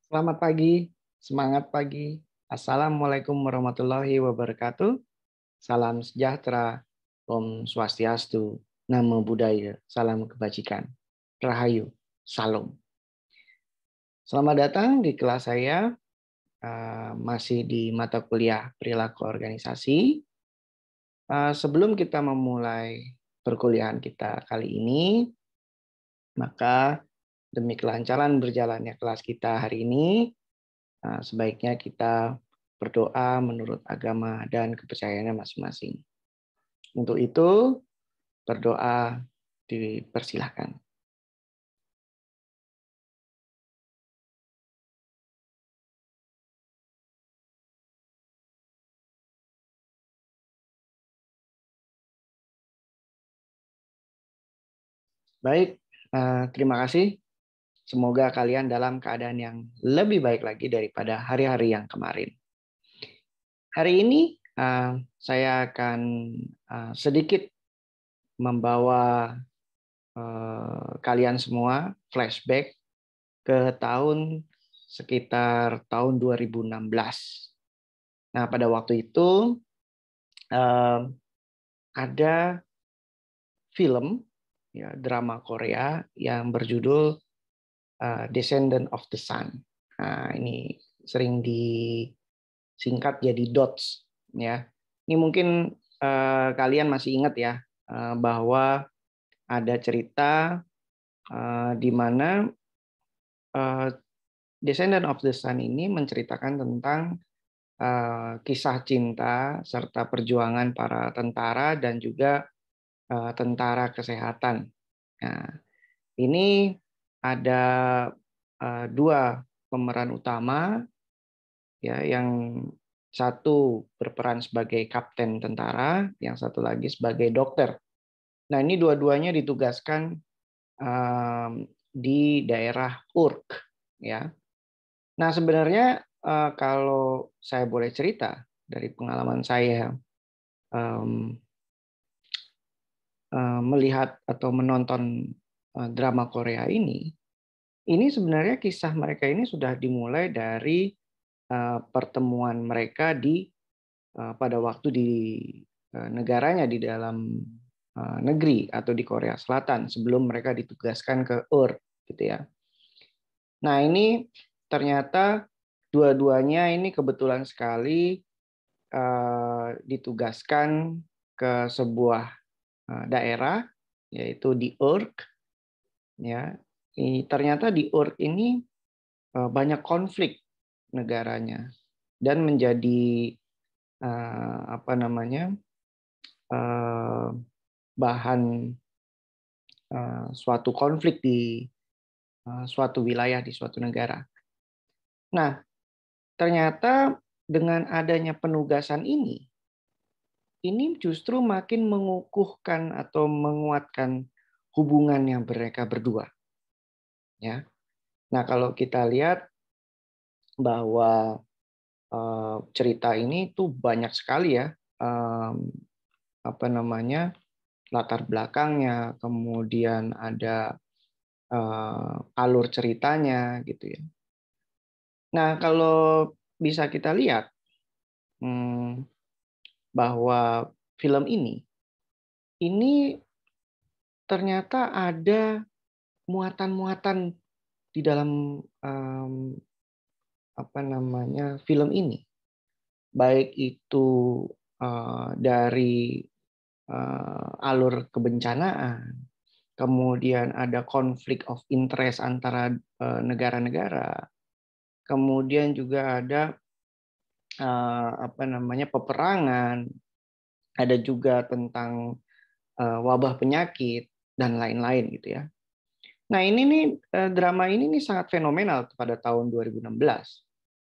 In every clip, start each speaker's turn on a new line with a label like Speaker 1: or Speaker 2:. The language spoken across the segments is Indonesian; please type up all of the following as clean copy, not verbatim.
Speaker 1: Selamat pagi, semangat pagi. Assalamualaikum warahmatullahi wabarakatuh. Salam sejahtera, Om Swastiastu, Namo Buddhaya, salam kebajikan. Rahayu, Salam. Selamat datang di kelas saya, masih di mata kuliah perilaku organisasi. Sebelum kita memulai perkuliahan kita kali ini, maka demi kelancaran berjalannya kelas kita hari ini, sebaiknya kita berdoa menurut agama dan kepercayaannya masing-masing. Untuk itu, berdoa dipersilahkan. Baik, terima kasih. Semoga kalian dalam keadaan yang lebih baik lagi daripada hari-hari yang kemarin. Hari ini saya akan sedikit membawa kalian semua flashback ke sekitar tahun 2016. Nah, pada waktu itu ada film ya, drama Korea yang berjudul Descendant of the Sun. Nah, ini sering disingkat jadi DOTS ya. Ini mungkin kalian masih ingat ya bahwa ada cerita di mana Descendant of the Sun ini menceritakan tentang kisah cinta serta perjuangan para tentara dan juga tentara kesehatan. Nah, ini ada dua pemeran utama, ya, yang satu berperan sebagai kapten tentara, yang satu lagi sebagai dokter. Nah, ini dua-duanya ditugaskan di daerah Urk, ya. Nah, sebenarnya kalau saya boleh cerita dari pengalaman saya melihat atau menonton drama Korea ini sebenarnya kisah mereka ini sudah dimulai dari pertemuan mereka pada waktu di negaranya di dalam negeri atau di Korea Selatan sebelum mereka ditugaskan ke UR, gitu ya. Nah, ini ternyata dua-duanya ini kebetulan sekali ditugaskan ke sebuah daerah, yaitu di Urk, ya. Ternyata di Urk ini banyak konflik negaranya dan menjadi bahan suatu konflik di suatu wilayah di suatu negara. Nah, ternyata dengan adanya penugasan ini justru makin mengukuhkan atau menguatkan hubungan yang mereka berdua. Ya. Nah, kalau kita lihat bahwa cerita ini tuh banyak sekali ya latar belakangnya, kemudian ada alur ceritanya gitu ya. Nah, kalau bisa kita lihat bahwa film ini ternyata ada muatan-muatan di dalam film ini, baik itu dari alur kebencanaan, kemudian ada konflik of interest antara negara-negara, kemudian juga ada peperangan, ada juga tentang wabah penyakit dan lain-lain gitu ya. Nah, ini nih drama ini nih sangat fenomenal pada tahun 2016.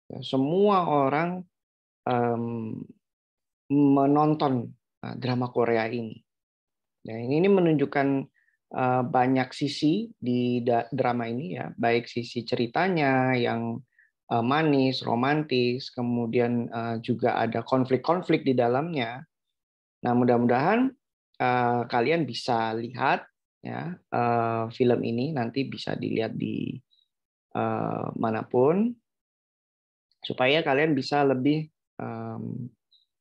Speaker 1: Ya, semua orang menonton drama Korea ini. Nah, ini menunjukkan banyak sisi di drama ini ya, baik sisi ceritanya yang manis, romantis, kemudian juga ada konflik-konflik di dalamnya. Nah, mudah-mudahan kalian bisa lihat ya film ini, nanti bisa dilihat di manapun. supaya kalian bisa lebih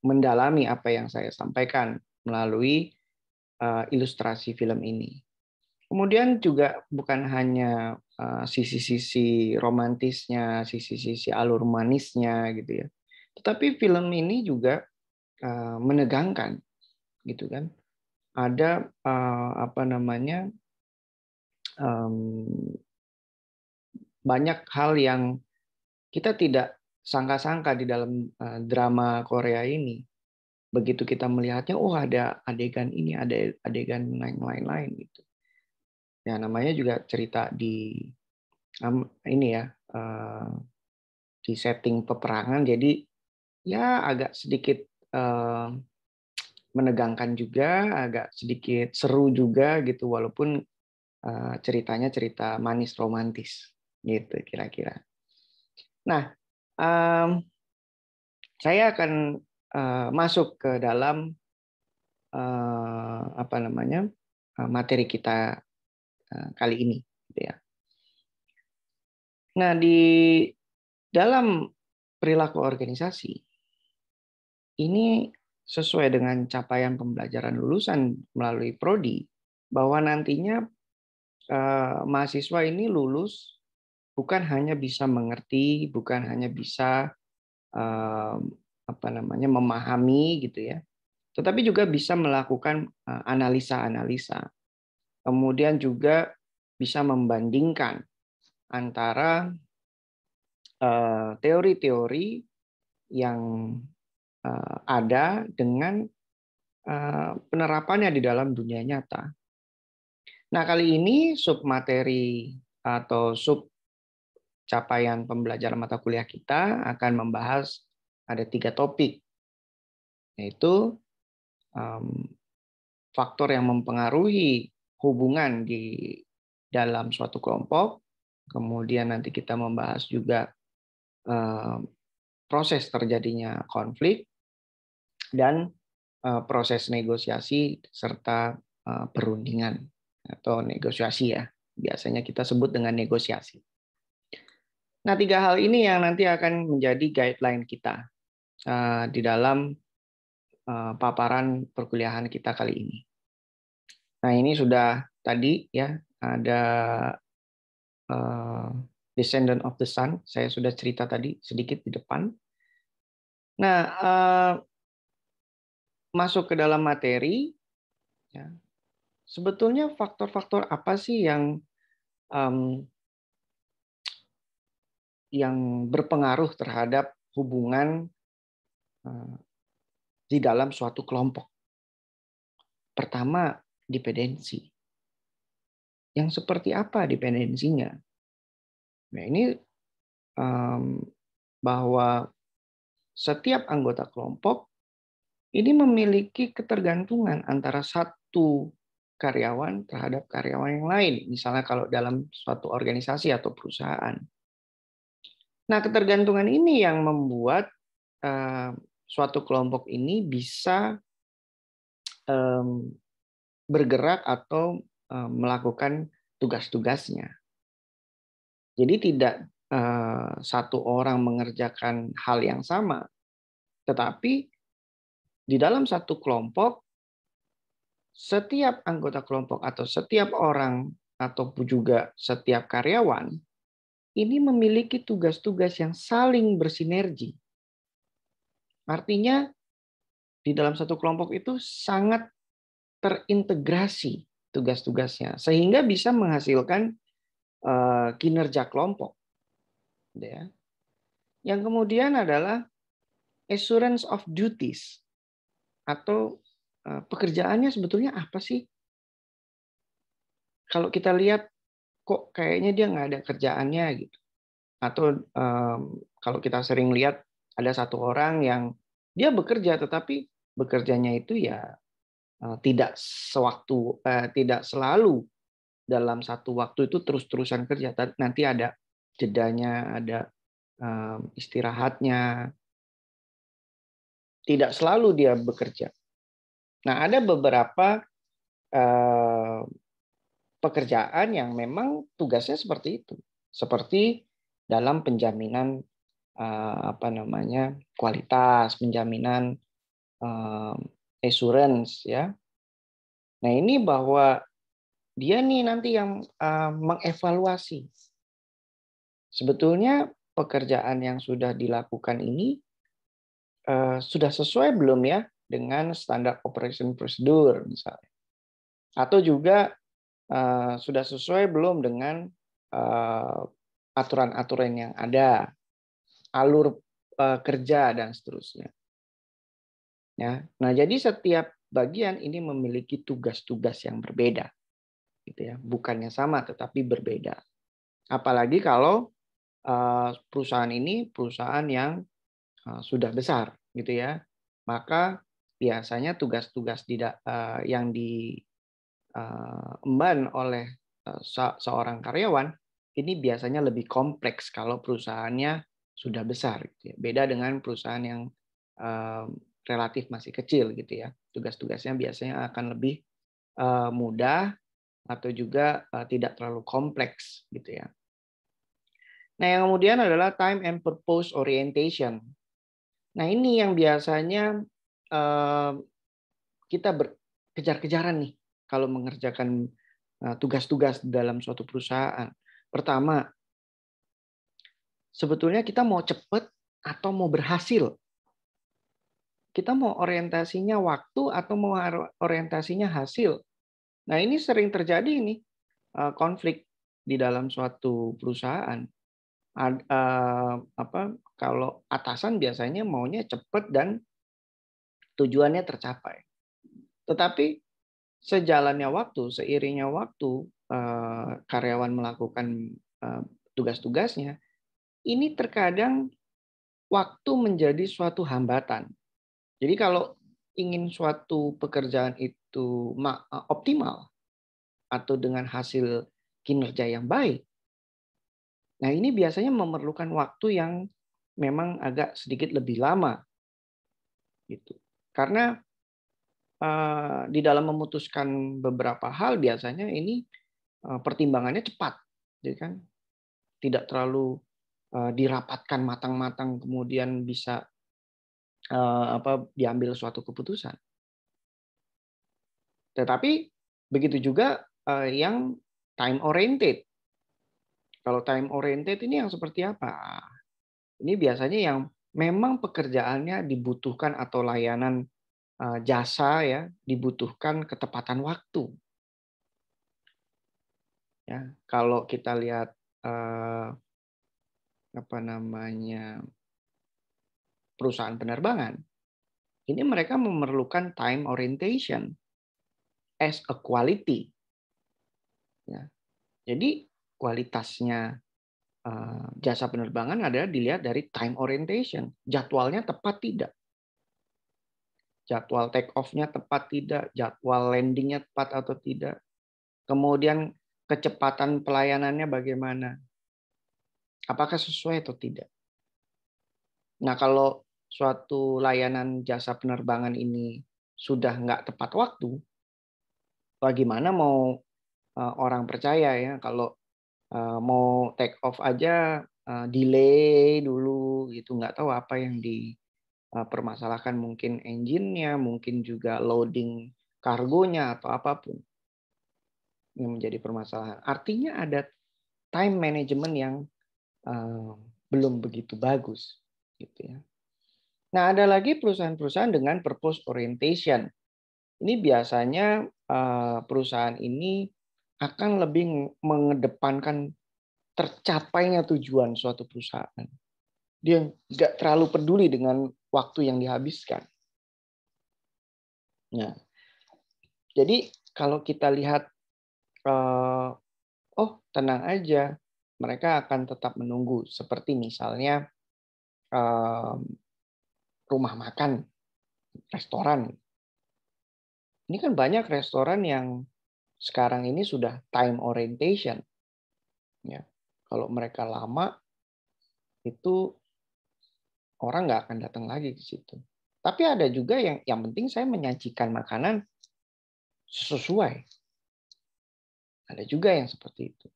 Speaker 1: mendalami apa yang saya sampaikan melalui ilustrasi film ini. Kemudian juga bukan hanya sisi-sisi romantisnya, sisi-sisi alur manisnya gitu ya. Tetapi film ini juga menegangkan gitu kan. Ada apa namanya banyak hal yang kita tidak sangka-sangka di dalam drama Korea ini. Begitu kita melihatnya, oh ada adegan ini, ada adegan lain-lain gitu. Ya namanya juga cerita di ini ya, di setting peperangan, jadi ya agak sedikit menegangkan juga, agak sedikit seru juga gitu, walaupun ceritanya cerita manis romantis gitu kira-kira. Nah, saya akan masuk ke dalam apa namanya materi kita kali ini, gitu ya. Nah, di dalam perilaku organisasi ini sesuai dengan capaian pembelajaran lulusan melalui prodi, bahwa nantinya mahasiswa ini lulus bukan hanya bisa mengerti, bukan hanya bisa apa namanya memahami gitu ya, tetapi juga bisa melakukan analisa-analisa. Kemudian juga bisa membandingkan antara teori-teori yang ada dengan penerapannya di dalam dunia nyata. Nah, kali ini sub materi atau sub capaian pembelajaran mata kuliah kita akan membahas ada 3 topik, yaitu faktor yang mempengaruhi hubungan di dalam suatu kelompok, kemudian nanti kita membahas juga proses terjadinya konflik, dan proses negosiasi serta perundingan atau negosiasi ya. Biasanya kita sebut dengan negosiasi. Nah, 3 hal ini yang nanti akan menjadi guideline kita di dalam paparan perkuliahan kita kali ini. Nah, ini sudah tadi ya ada Descendant of the Sun. Saya sudah cerita tadi sedikit di depan. Nah, masuk ke dalam materi, ya, sebetulnya faktor-faktor apa sih yang berpengaruh terhadap hubungan di dalam suatu kelompok? Pertama, dependensi. Yang seperti apa dependensinya? Nah, ini bahwa setiap anggota kelompok ini memiliki ketergantungan antara satu karyawan terhadap karyawan yang lain. Misalnya kalau dalam suatu organisasi atau perusahaan. Nah, ketergantungan ini yang membuat suatu kelompok ini bisa bergerak atau melakukan tugas-tugasnya. Jadi tidak satu orang mengerjakan hal yang sama, tetapi di dalam satu kelompok, setiap anggota kelompok atau setiap orang ataupun juga setiap karyawan ini memiliki tugas-tugas yang saling bersinergi. Artinya di dalam satu kelompok itu sangat terintegrasi tugas-tugasnya sehingga bisa menghasilkan kinerja kelompok. Ya. Yang kemudian adalah assurance of duties atau pekerjaannya sebetulnya apa sih? Kalau kita lihat kok kayaknya dia nggak ada kerjaannya gitu. Atau kalau kita sering lihat ada satu orang yang dia bekerja tetapi bekerjanya itu ya tidak tidak selalu dalam satu waktu itu terus-terusan kerja. Nanti ada jedanya, ada istirahatnya. Tidak selalu dia bekerja. Nah, ada beberapa pekerjaan yang memang tugasnya seperti itu. Seperti dalam penjaminan apa namanya, kualitas, penjaminan, assurance ya. Nah, ini bahwa dia nih nanti yang mengevaluasi sebetulnya pekerjaan yang sudah dilakukan ini sudah sesuai belum ya dengan standar operation prosedur misalnya, atau juga sudah sesuai belum dengan aturan-aturan yang ada, alur kerja dan seterusnya. Ya, nah jadi setiap bagian ini memiliki tugas-tugas yang berbeda, gitu ya, bukannya sama tetapi berbeda. Apalagi kalau perusahaan ini perusahaan yang sudah besar, gitu ya, maka biasanya tugas-tugas yang diemban oleh seorang karyawan ini biasanya lebih kompleks kalau perusahaannya sudah besar, gitu ya. Beda dengan perusahaan yang relatif masih kecil, gitu ya. Tugas-tugasnya biasanya akan lebih mudah atau juga tidak terlalu kompleks, gitu ya. Nah, yang kemudian adalah time and purpose orientation. Nah, ini yang biasanya kita berkejar-kejaran nih kalau mengerjakan tugas-tugas dalam suatu perusahaan. Pertama, sebetulnya kita mau cepat atau mau berhasil. Kita mau orientasinya waktu atau mau orientasinya hasil. Nah, ini sering terjadi ini konflik di dalam suatu perusahaan. Kalau atasan biasanya maunya cepat dan tujuannya tercapai. Tetapi sejalannya waktu, seiringnya waktu, karyawan melakukan tugas-tugasnya, ini terkadang waktu menjadi suatu hambatan. Jadi kalau ingin suatu pekerjaan itu optimal atau dengan hasil kinerja yang baik, nah ini biasanya memerlukan waktu yang memang agak sedikit lebih lama, gitu. Karena di dalam memutuskan beberapa hal biasanya ini pertimbangannya cepat, jadi kan tidak terlalu dirapatkan matang-matang kemudian bisa diambil suatu keputusan. Tetapi begitu juga yang time oriented. Kalau time oriented ini yang seperti apa? Ini biasanya yang memang pekerjaannya dibutuhkan atau layanan jasa ya dibutuhkan ketepatan waktu. Ya, kalau kita lihat perusahaan penerbangan, ini mereka memerlukan time orientation as a quality. Ya. Jadi kualitasnya jasa penerbangan adalah dilihat dari time orientation. Jadwalnya tepat tidak? Jadwal take off-nya tepat tidak? Jadwal landing-nya tepat atau tidak? Kemudian kecepatan pelayanannya bagaimana? Apakah sesuai atau tidak? Nah, kalau suatu layanan jasa penerbangan ini sudah nggak tepat waktu, bagaimana mau orang percaya ya kalau mau take off aja delay dulu gitu, nggak tahu apa yang dipermasalahkan, mungkin engine-nya, mungkin juga loading kargonya atau apapun yang menjadi permasalahan. Artinya ada time management yang belum begitu bagus, gitu ya. Nah, ada lagi perusahaan-perusahaan dengan purpose orientation. Ini biasanya perusahaan ini akan lebih mengedepankan tercapainya tujuan suatu perusahaan. Dia nggak terlalu peduli dengan waktu yang dihabiskan. Nah, jadi kalau kita lihat, oh tenang aja, mereka akan tetap menunggu. Seperti misalnya rumah makan, restoran. Ini kan banyak restoran yang sekarang ini sudah time orientation. Ya, kalau mereka lama, itu orang nggak akan datang lagi ke situ. Tapi ada juga yang penting saya menyajikan makanan sesuai. Ada juga yang seperti itu.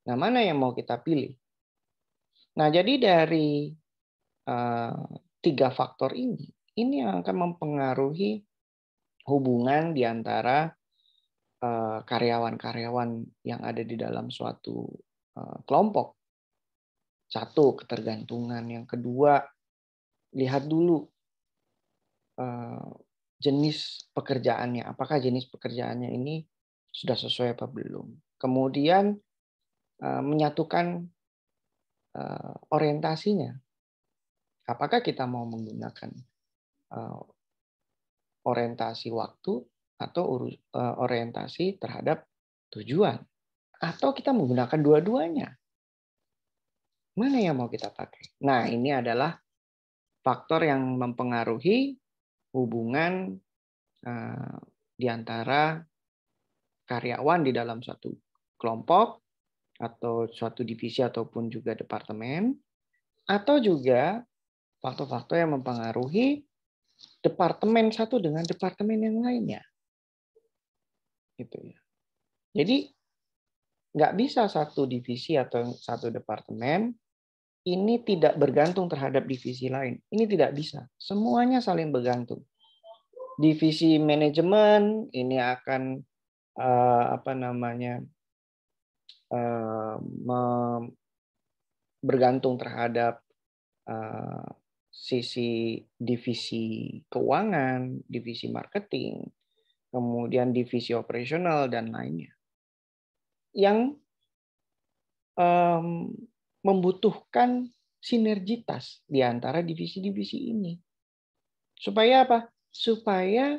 Speaker 1: Nah, mana yang mau kita pilih? Nah, jadi dari tiga faktor ini yang akan mempengaruhi hubungan di antara karyawan-karyawan yang ada di dalam suatu kelompok. Satu, ketergantungan. Yang kedua, lihat dulu jenis pekerjaannya. Apakah jenis pekerjaannya ini sudah sesuai apa belum. Kemudian menyatukan orientasinya. Apakah kita mau menggunakan orientasi waktu atau orientasi terhadap tujuan. Atau kita menggunakan dua-duanya. Mana yang mau kita pakai? Nah, ini adalah faktor yang mempengaruhi hubungan di antara karyawan di dalam suatu kelompok atau suatu divisi ataupun juga departemen, atau juga faktor-faktor yang mempengaruhi departemen satu dengan departemen yang lainnya. Gitu ya. Jadi nggak bisa satu divisi atau satu departemen ini tidak bergantung terhadap divisi lain. Ini tidak bisa. Semuanya saling bergantung. Divisi manajemen ini akan bergantung terhadap sisi divisi keuangan, divisi marketing, kemudian divisi operasional dan lainnya. Yang membutuhkan sinergitas di antara divisi-divisi ini. Supaya apa? Supaya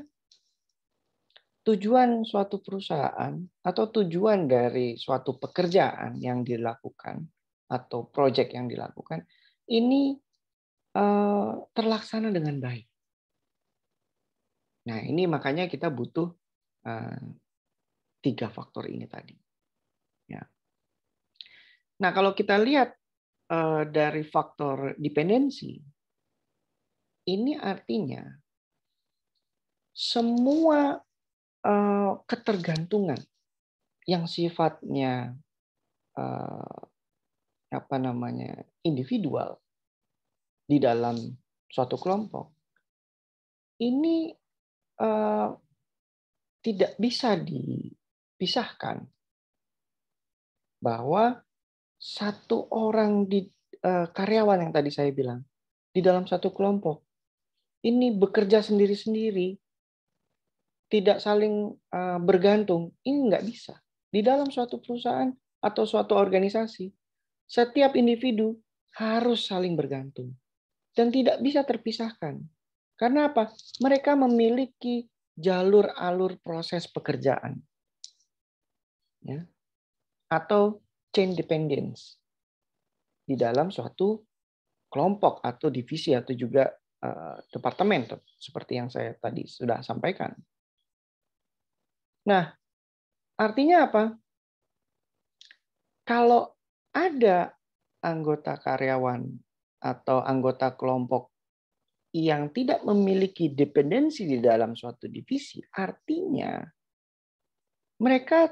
Speaker 1: tujuan suatu perusahaan atau tujuan dari suatu pekerjaan yang dilakukan atau proyek yang dilakukan ini terlaksana dengan baik. Nah, ini makanya kita butuh tiga faktor ini tadi. Ya. Nah, kalau kita lihat dari faktor dependensi, ini artinya semua ketergantungan yang sifatnya individual di dalam suatu kelompok ini tidak bisa dipisahkan, bahwa satu orang karyawan yang tadi saya bilang di dalam satu kelompok ini bekerja sendiri-sendiri, tidak saling bergantung, ini nggak bisa. Di dalam suatu perusahaan atau suatu organisasi, setiap individu harus saling bergantung dan tidak bisa terpisahkan. Karena apa? Mereka memiliki jalur alur proses pekerjaan, ya, atau chain dependence di dalam suatu kelompok atau divisi atau juga departemen, seperti yang saya tadi sudah sampaikan. Nah, artinya apa? Kalau ada anggota karyawan atau anggota kelompok yang tidak memiliki dependensi di dalam suatu divisi, artinya mereka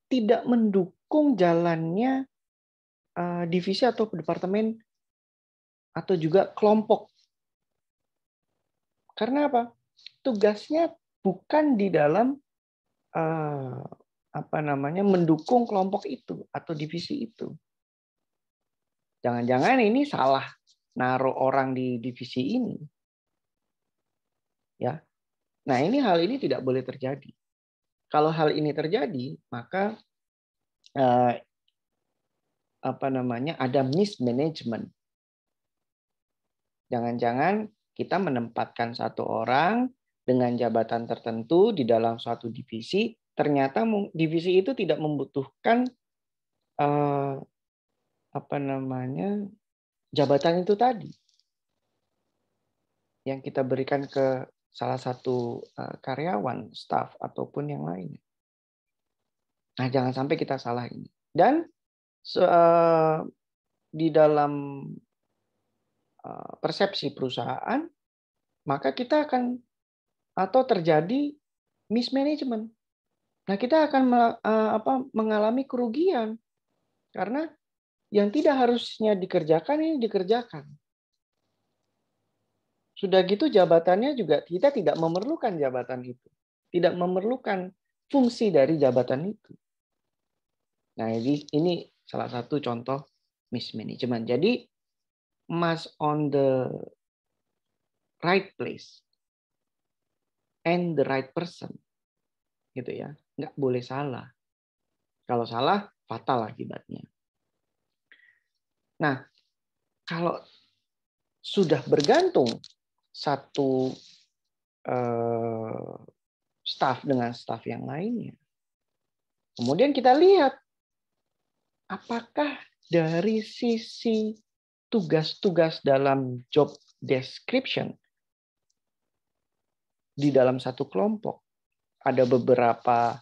Speaker 1: tidak mendukung jalannya divisi atau departemen atau juga kelompok. Karena apa? Tugasnya bukan di dalam mendukung kelompok itu atau divisi itu. Jangan-jangan ini salah naruh orang di divisi ini. Ya. Nah, hal ini tidak boleh terjadi. Kalau hal ini terjadi, maka ada mismanagement. Jangan-jangan kita menempatkan satu orang dengan jabatan tertentu di dalam suatu divisi, ternyata divisi itu tidak membutuhkan jabatan itu tadi yang kita berikan ke salah satu karyawan, staf ataupun yang lainnya. Nah, jangan sampai kita salah ini. Dan di dalam persepsi perusahaan, maka kita akan atau terjadi mismanagement. Nah, kita akan mengalami kerugian karena Yang tidak harusnya dikerjakan ini dikerjakan. Sudah gitu jabatannya juga kita tidak memerlukan jabatan itu. Tidak memerlukan fungsi dari jabatan itu. Nah, ini salah satu contoh mismanagement. Jadi, must on the right place and the right person. Gitu ya. Nggak boleh salah. Kalau salah, fatal akibatnya. Nah, kalau sudah bergantung satu staff dengan staff yang lainnya, kemudian kita lihat apakah dari sisi tugas-tugas dalam job description di dalam satu kelompok ada beberapa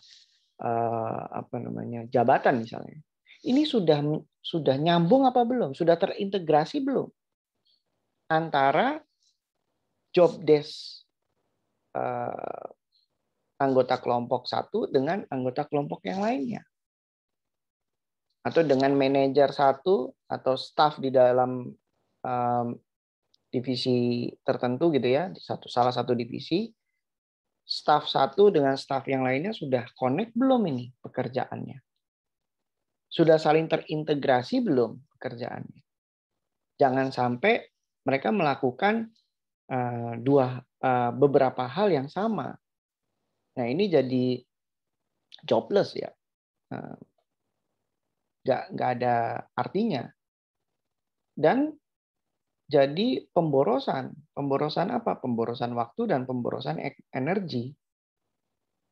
Speaker 1: jabatan misalnya. Ini sudah nyambung apa belum? Sudah terintegrasi belum antara job desk anggota kelompok satu dengan anggota kelompok yang lainnya? Atau dengan manajer satu atau staff di dalam divisi tertentu gitu ya, salah satu divisi, staff satu dengan staff yang lainnya sudah connect belum ini pekerjaannya? Sudah saling terintegrasi belum pekerjaannya? Jangan sampai mereka melakukan beberapa hal yang sama. Nah, ini jadi jobless ya. Nggak ada artinya. Dan jadi pemborosan. Pemborosan apa? Pemborosan waktu dan pemborosan energi.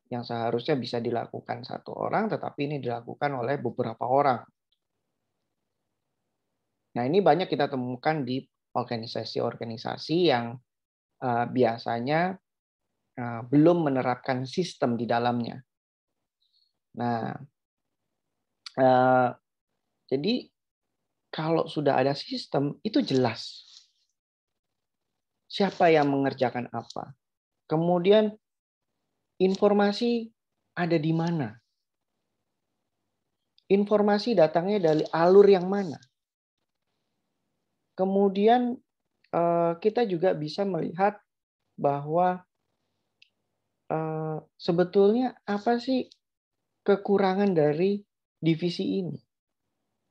Speaker 1: Yang seharusnya bisa dilakukan satu orang, tetapi ini dilakukan oleh beberapa orang. Nah, ini banyak kita temukan di organisasi-organisasi yang biasanya belum menerapkan sistem di dalamnya. Nah, jadi kalau sudah ada sistem, itu jelas siapa yang mengerjakan apa. Kemudian informasi ada di mana. Informasi datangnya dari alur yang mana. Kemudian kita juga bisa melihat bahwa sebetulnya apa sih kekurangan dari divisi ini.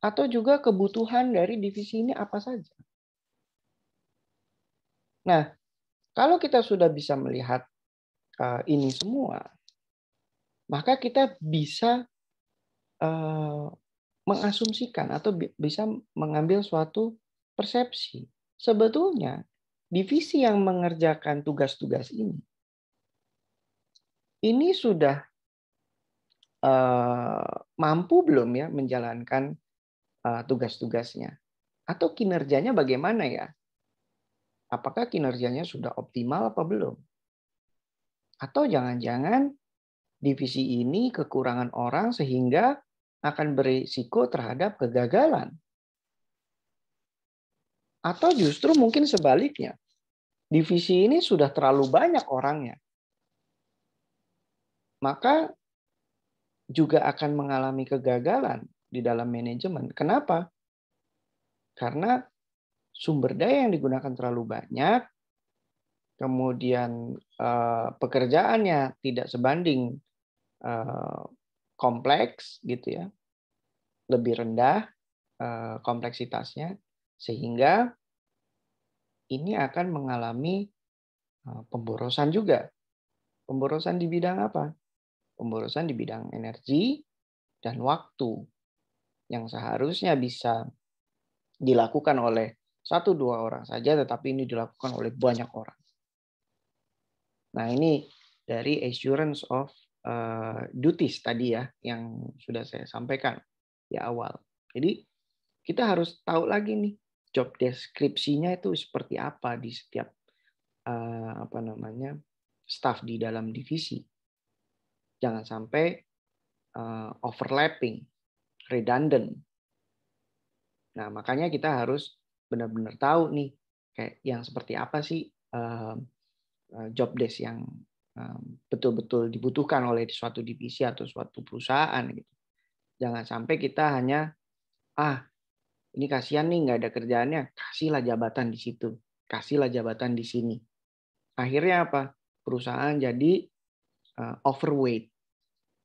Speaker 1: Atau juga kebutuhan dari divisi ini apa saja. Nah, kalau kita sudah bisa melihat ini semua, maka kita bisa mengasumsikan atau bisa mengambil suatu persepsi. Sebetulnya, divisi yang mengerjakan tugas-tugas ini sudah mampu belum ya menjalankan tugas-tugasnya? Atau kinerjanya bagaimana ya? Apakah kinerjanya sudah optimal apa belum? Atau jangan-jangan divisi ini kekurangan orang sehingga akan berisiko terhadap kegagalan. Atau justru mungkin sebaliknya. Divisi ini sudah terlalu banyak orangnya. Maka juga akan mengalami kegagalan di dalam manajemen. Kenapa? Karena sumber daya yang digunakan terlalu banyak, kemudian pekerjaannya tidak sebanding kompleks gitu ya, lebih rendah kompleksitasnya, sehingga ini akan mengalami pemborosan juga. Pemborosan di bidang apa? Pemborosan di bidang energi dan waktu yang seharusnya bisa dilakukan oleh 1-2 orang saja, tetapi ini dilakukan oleh banyak orang. Nah, ini dari assurance of duties tadi ya, yang sudah saya sampaikan di awal. Jadi kita harus tahu lagi nih job deskripsinya itu seperti apa di setiap staff di dalam divisi. Jangan sampai overlapping, redundant. Nah, makanya kita harus benar-benar tahu nih kayak yang seperti apa sih job desk yang betul-betul dibutuhkan oleh suatu divisi atau suatu perusahaan gitu. Jangan sampai kita hanya Ini kasihan nih nggak ada kerjaannya, kasihlah jabatan di situ, kasihlah jabatan di sini. Akhirnya apa? Perusahaan jadi overweight,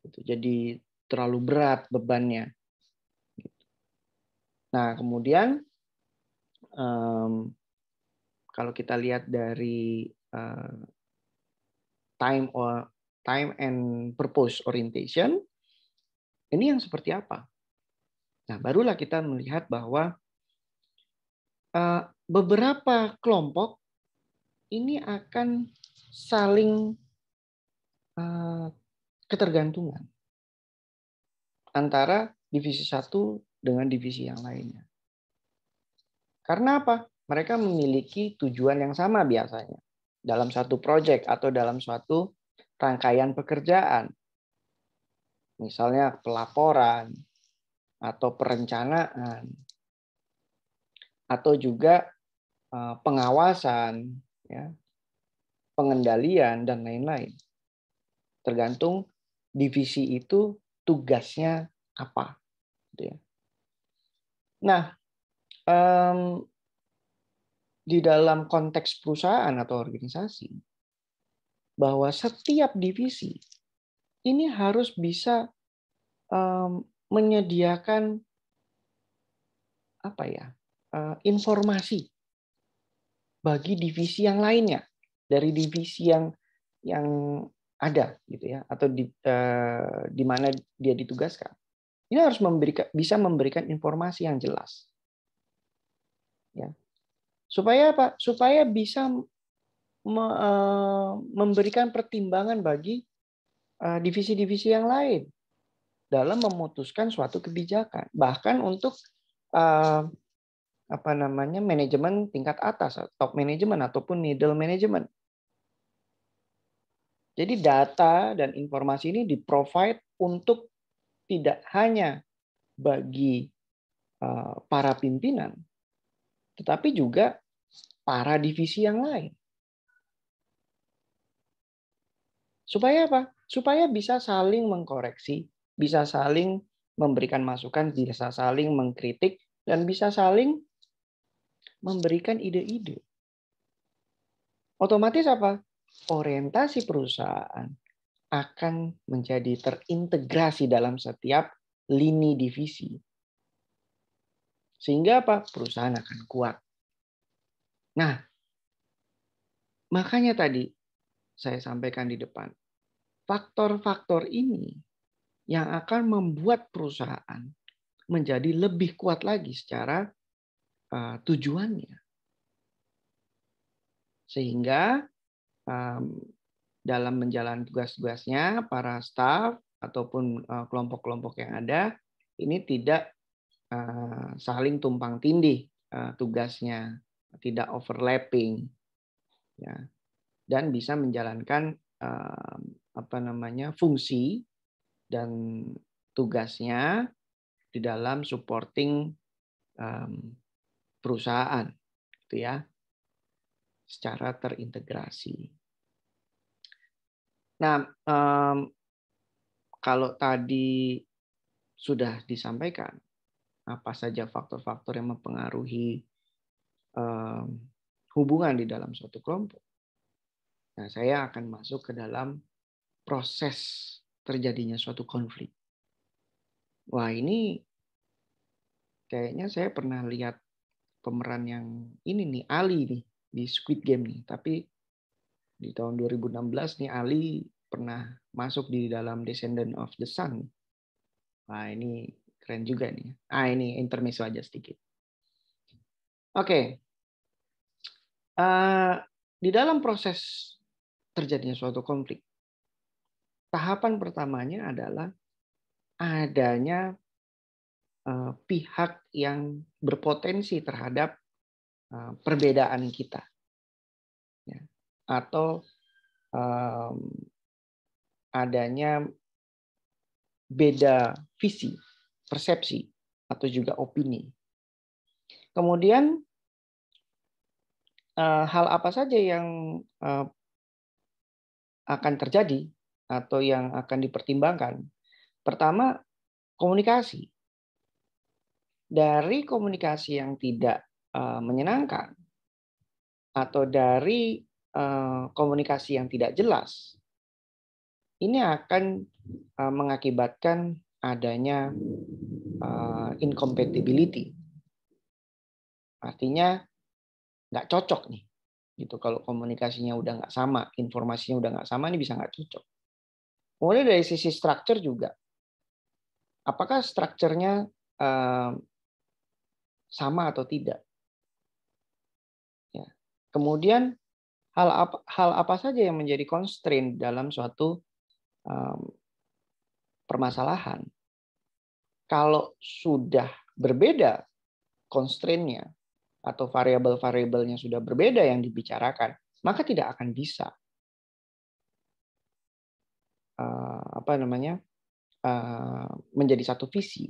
Speaker 1: gitu. Jadi terlalu berat bebannya. Nah kemudian kalau kita lihat dari time and purpose orientation, ini yang seperti apa? Nah barulah kita melihat bahwa beberapa kelompok ini akan saling ketergantungan antara divisi satu dengan divisi yang lainnya. Karena apa? Mereka memiliki tujuan yang sama biasanya dalam satu proyek atau dalam suatu rangkaian pekerjaan. Misalnya pelaporan atau perencanaan atau juga pengawasan, ya, pengendalian dan lain-lain. Tergantung divisi itu tugasnya apa. Gitu ya. Nah, di dalam konteks perusahaan atau organisasi, bahwa setiap divisi ini harus bisa menyediakan informasi bagi divisi yang lainnya dari divisi yang ada gitu ya, atau di mana dia ditugaskan. Ini harus bisa memberikan informasi yang jelas. Ya. Supaya apa? Supaya bisa memberikan pertimbangan bagi divisi-divisi yang lain dalam memutuskan suatu kebijakan, bahkan untuk manajemen tingkat atas, top manajemen ataupun middle management. Jadi data dan informasi ini di-provide untuk tidak hanya bagi para pimpinan, tetapi juga para divisi yang lain. Supaya apa? Supaya bisa saling mengkoreksi, bisa saling memberikan masukan, bisa saling mengkritik, dan bisa saling memberikan ide-ide. Otomatis apa? Orientasi perusahaan akan menjadi terintegrasi dalam setiap lini divisi. Sehingga apa? Perusahaan akan kuat. Nah, makanya tadi saya sampaikan di depan, faktor-faktor ini yang akan membuat perusahaan menjadi lebih kuat lagi secara tujuannya. Sehingga dalam menjalankan tugas-tugasnya, para staf ataupun kelompok-kelompok yang ada, ini tidak saling tumpang tindih tugasnya, tidak overlapping, ya, dan bisa menjalankan fungsi dan tugasnya di dalam supporting perusahaan, gitu ya, secara terintegrasi. Nah, kalau tadi sudah disampaikan apa saja faktor-faktor yang mempengaruhi hubungan di dalam suatu kelompok. Nah, saya akan masuk ke dalam proses terjadinya suatu konflik. Wah, ini kayaknya saya pernah lihat pemeran yang ini nih, Ali nih, di Squid Game nih. Tapi di tahun 2016 nih Ali pernah masuk di dalam Descendant of the Sun. Wah, ini keren juga nih. Ini intermezzo aja sedikit. Oke. Di dalam proses terjadinya suatu konflik, tahapan pertamanya adalah adanya pihak yang berpotensi terhadap perbedaan kita, ya, atau adanya beda visi, persepsi, atau juga opini. Kemudian hal apa saja yang akan terjadi atau yang akan dipertimbangkan? Pertama, komunikasi. dari komunikasi yang tidak menyenangkan atau dari komunikasi yang tidak jelas, ini akan mengakibatkan adanya incompatibility. Artinya nggak cocok nih. Gitu. Kalau komunikasinya udah nggak sama, informasinya udah nggak sama, ini bisa nggak cocok. Kemudian dari sisi structure juga. Apakah structure-nya sama atau tidak? Ya. Kemudian hal apa saja yang menjadi constraint dalam suatu permasalahan? Kalau sudah berbeda constraint-nya atau variabel-variabelnya sudah berbeda yang dibicarakan, maka tidak akan bisa menjadi satu visi.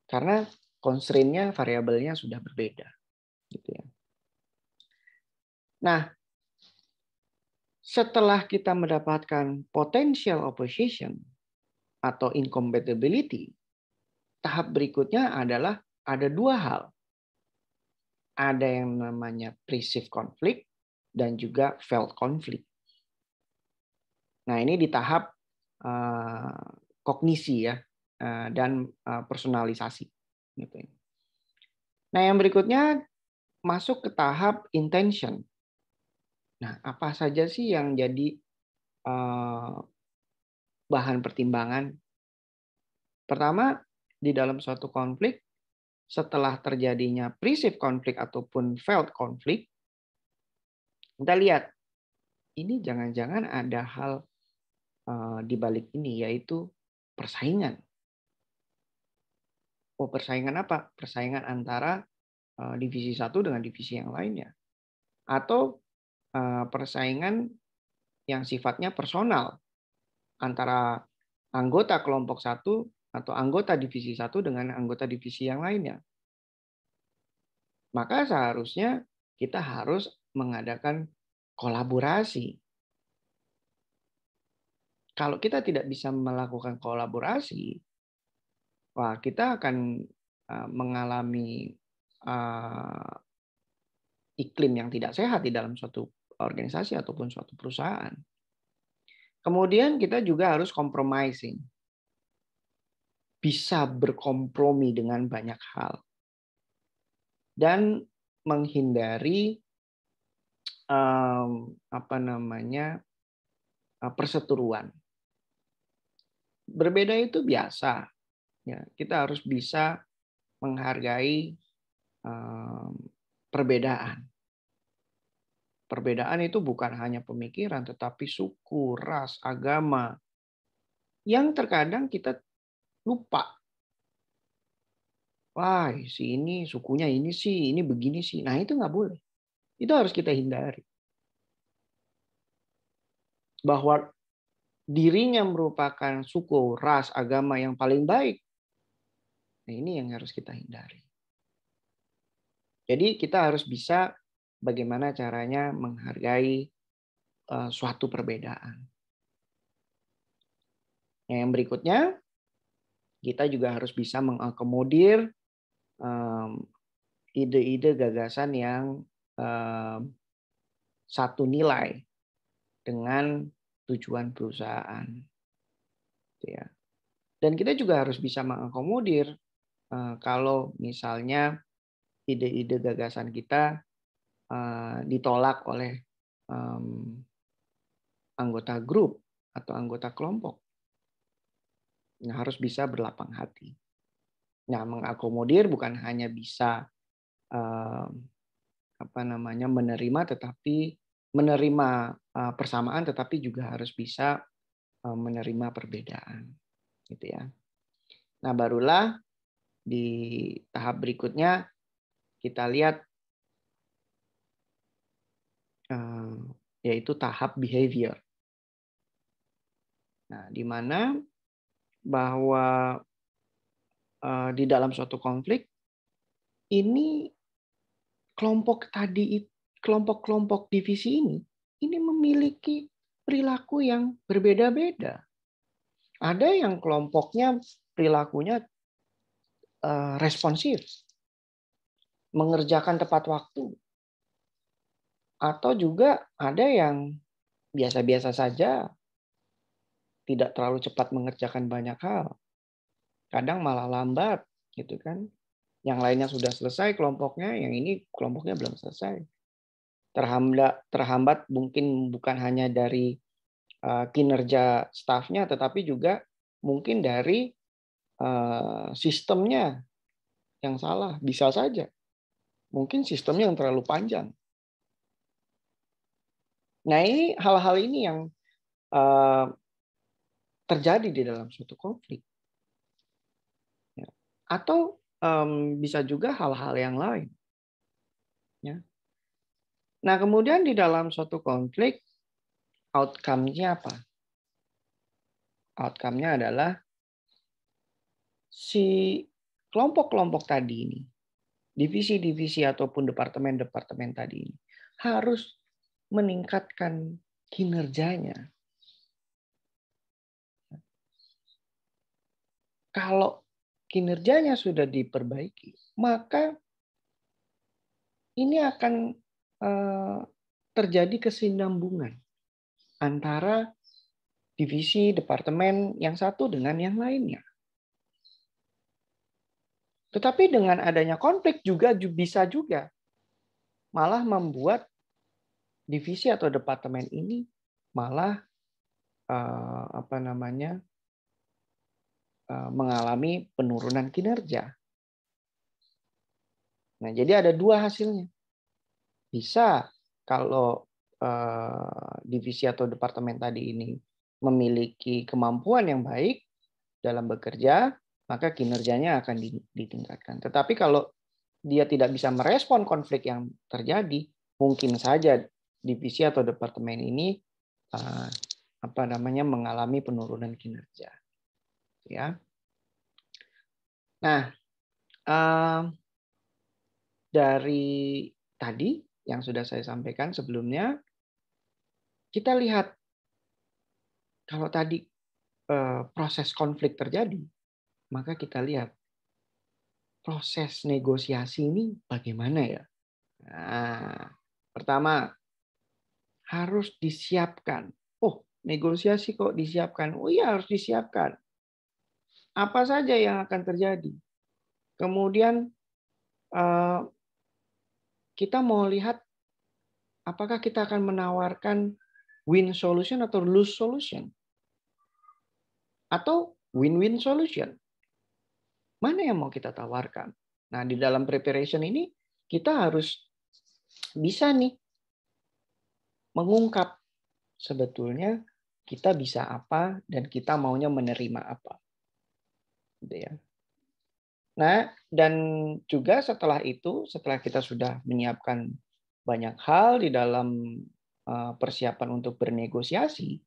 Speaker 1: Karena constraint-nya, variabelnya sudah berbeda. Gitu ya. Nah, setelah kita mendapatkan potential opposition atau incompatibility, tahap berikutnya adalah ada dua hal. Ada yang namanya perceived conflict dan juga felt conflict. Nah, ini di tahap kognisi ya dan personalisasi. Gitu. Nah, yang berikutnya masuk ke tahap intention. Nah, apa saja sih yang jadi bahan pertimbangan? Pertama, di dalam suatu konflik, setelah terjadinya perceived conflict ataupun felt conflict, kita lihat, ini jangan-jangan ada hal di balik ini, yaitu persaingan. Oh, persaingan apa? Persaingan antara divisi satu dengan divisi yang lainnya. Atau persaingan yang sifatnya personal antara anggota kelompok satu atau anggota divisi satu dengan anggota divisi yang lainnya. Maka seharusnya kita harus mengadakan kolaborasi. Kalau kita tidak bisa melakukan kolaborasi, wah, kita akan mengalami iklim yang tidak sehat di dalam suatu organisasi ataupun suatu perusahaan. Kemudian kita juga harus compromising. Bisa berkompromi dengan banyak hal. Dan menghindari perseteruan. Berbeda itu biasa. Ya, kita harus bisa menghargai perbedaan. Perbedaan itu bukan hanya pemikiran, tetapi suku, ras, agama. Yang terkadang kita lupa. Wah, si ini sukunya ini sih, ini begini sih. Nah, itu nggak boleh. Itu harus kita hindari. Bahwa dirinya merupakan suku, ras, agama yang paling baik. Nah, ini yang harus kita hindari. Jadi kita harus bisa bagaimana caranya menghargai suatu perbedaan. Yang berikutnya, kita juga harus bisa mengakomodir ide-ide gagasan yang satu nilai dengan tujuan perusahaan. Dan kita juga harus bisa mengakomodir kalau misalnya ide-ide gagasan kita ditolak oleh anggota grup atau anggota kelompok. Nah, harus bisa berlapang hati. Nah, mengakomodir bukan hanya bisa menerima, tetapi menerima persamaan, tetapi juga harus bisa menerima perbedaan, gitu ya. Nah, barulah di tahap berikutnya kita lihat yaitu tahap behavior. Nah, di mana bahwa di dalam suatu konflik ini kelompok-kelompok divisi ini memiliki perilaku yang berbeda-beda. Ada yang kelompoknya perilakunya responsif, mengerjakan tepat waktu, atau juga ada yang biasa-biasa saja, tidak terlalu cepat mengerjakan banyak hal, kadang malah lambat, gitu kan? Yang lainnya sudah selesai kelompoknya, yang ini kelompoknya belum selesai. Terhambat mungkin bukan hanya dari kinerja stafnya, tetapi juga mungkin dari sistemnya yang salah, bisa saja. Mungkin sistemnya yang terlalu panjang. Nah, ini hal-hal ini yang terjadi di dalam suatu konflik. Ya. Atau bisa juga hal-hal yang lain. Ya. Nah, kemudian di dalam suatu konflik, outcome-nya apa? Outcome-nya adalah si kelompok-kelompok tadi ini, divisi-divisi ataupun departemen-departemen tadi ini, harus meningkatkan kinerjanya. Kalau kinerjanya sudah diperbaiki, maka ini akan terjadi kesinambungan antara divisi departemen yang satu dengan yang lainnya. Tetapi dengan adanya konflik juga bisa juga malah membuat divisi atau departemen ini malah mengalami penurunan kinerja. Nah, jadi ada dua hasilnya. Bisa kalau divisi atau departemen tadi ini memiliki kemampuan yang baik dalam bekerja, maka kinerjanya akan ditingkatkan. Tetapi kalau dia tidak bisa merespon konflik yang terjadi, mungkin saja divisi atau departemen ini mengalami penurunan kinerja. Ya. Nah, dari tadi yang sudah saya sampaikan sebelumnya, kita lihat kalau tadi proses konflik terjadi, maka kita lihat proses negosiasi ini bagaimana ya. Nah, pertama harus disiapkan. Oh, negosiasi kok disiapkan? Oh iya, harus disiapkan. Apa saja yang akan terjadi? Kemudian kita mau lihat apakah kita akan menawarkan win solution atau lose solution? Atau win-win solution? Mana yang mau kita tawarkan? Nah, di dalam preparation ini kita harus bisa nih mengungkap sebetulnya kita bisa apa dan kita maunya menerima apa. Gitu ya. Nah, dan juga setelah itu, setelah kita sudah menyiapkan banyak hal di dalam persiapan untuk bernegosiasi,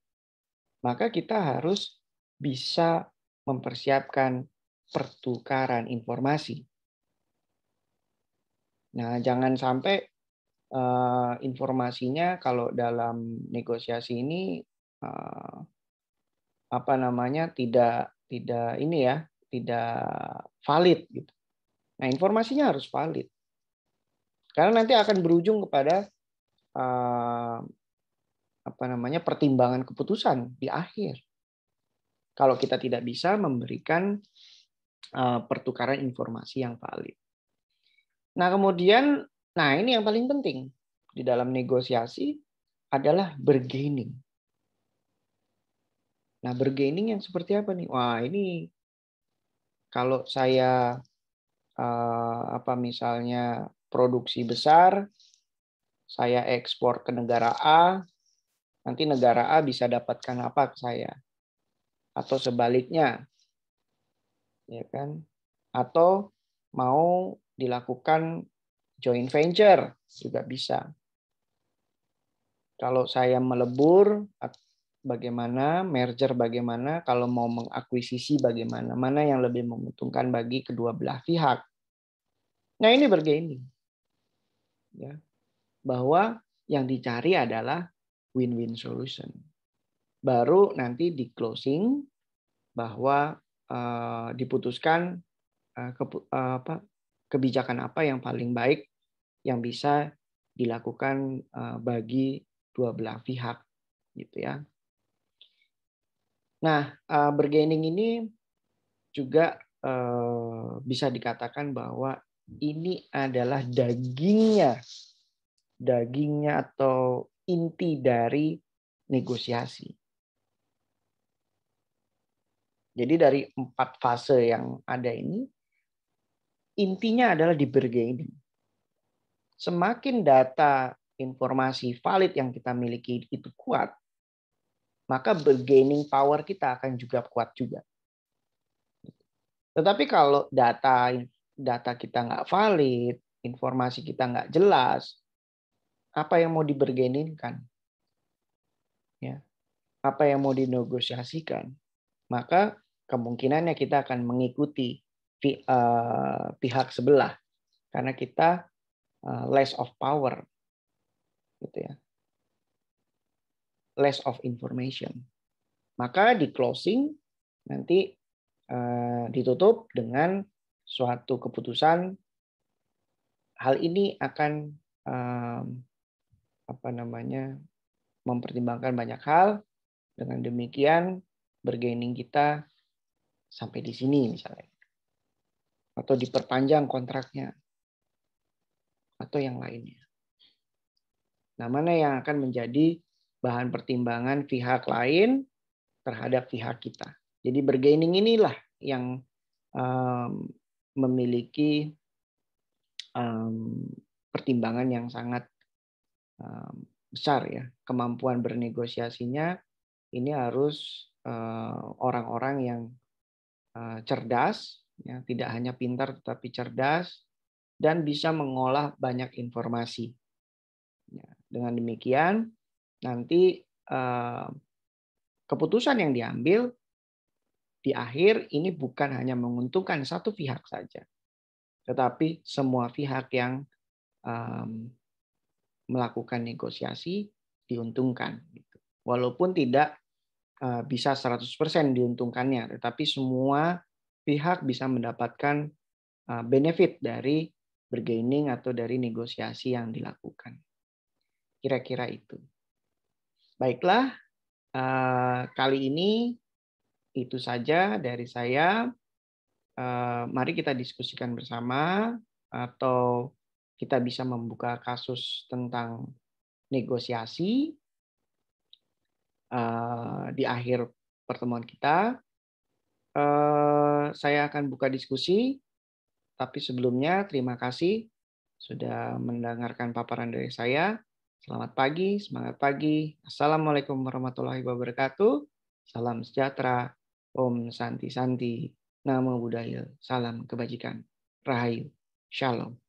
Speaker 1: maka kita harus bisa mempersiapkan pertukaran informasi. Nah, jangan sampai informasinya kalau dalam negosiasi ini tidak valid gitu. Nah, informasinya harus valid. Karena nanti akan berujung kepada pertimbangan keputusan di akhir. Kalau kita tidak bisa memberikan pertukaran informasi yang valid. Nah, kemudian, ini yang paling penting di dalam negosiasi adalah bargaining. Nah, bargaining yang seperti apa nih? Wah, ini kalau saya misalnya produksi besar, saya ekspor ke negara A, nanti negara A bisa dapatkan apa ke saya? Atau sebaliknya, ya kan? Atau mau dilakukan joint venture juga bisa. Kalau saya melebur, bagaimana, merger bagaimana, kalau mau mengakuisisi bagaimana, mana yang lebih menguntungkan bagi kedua belah pihak. Nah, ini bargaining. Ya. Bahwa yang dicari adalah win-win solution. Baru nanti di closing bahwa diputuskan kebijakan apa yang paling baik yang bisa dilakukan bagi dua belah pihak, gitu ya. Nah, bargaining ini juga bisa dikatakan bahwa ini adalah dagingnya atau inti dari negosiasi. Jadi dari 4 fase yang ada ini, intinya adalah di bargaining. Semakin data informasi valid yang kita miliki itu kuat, maka bargaining power kita akan juga kuat juga. Tetapi kalau data kita nggak valid, informasi kita nggak jelas, apa yang mau dibargainingkan? Ya, apa yang mau dinegosiasikan? Maka kemungkinannya kita akan mengikuti pihak sebelah karena kita less of power, gitu ya, less of information. Maka di closing nanti ditutup dengan suatu keputusan. Hal ini akan mempertimbangkan banyak hal. Dengan demikian bargaining kita sampai di sini misalnya, atau diperpanjang kontraknya, atau yang lainnya. Nah, mana yang akan menjadi bahan pertimbangan pihak lain terhadap pihak kita. Jadi bargaining inilah yang memiliki pertimbangan yang sangat besar ya. Kemampuan bernegosiasinya ini harus orang-orang yang cerdas, ya, tidak hanya pintar tetapi cerdas dan bisa mengolah banyak informasi. Ya, dengan demikian nanti keputusan yang diambil di akhir ini bukan hanya menguntungkan satu pihak saja, tetapi semua pihak yang melakukan negosiasi diuntungkan. Walaupun tidak bisa 100% diuntungkannya, tetapi semua pihak bisa mendapatkan benefit dari bargaining atau dari negosiasi yang dilakukan. Kira-kira itu. Baiklah, kali ini itu saja dari saya. Mari kita diskusikan bersama atau kita bisa membuka kasus tentang negosiasi di akhir pertemuan kita. Saya akan buka diskusi, tapi sebelumnya terima kasih sudah mendengarkan paparan dari saya. Selamat pagi, semangat pagi. Assalamualaikum warahmatullahi wabarakatuh. Salam sejahtera. Om Santi Santi. Namo Buddhaya. Salam kebajikan. Rahayu. Shalom.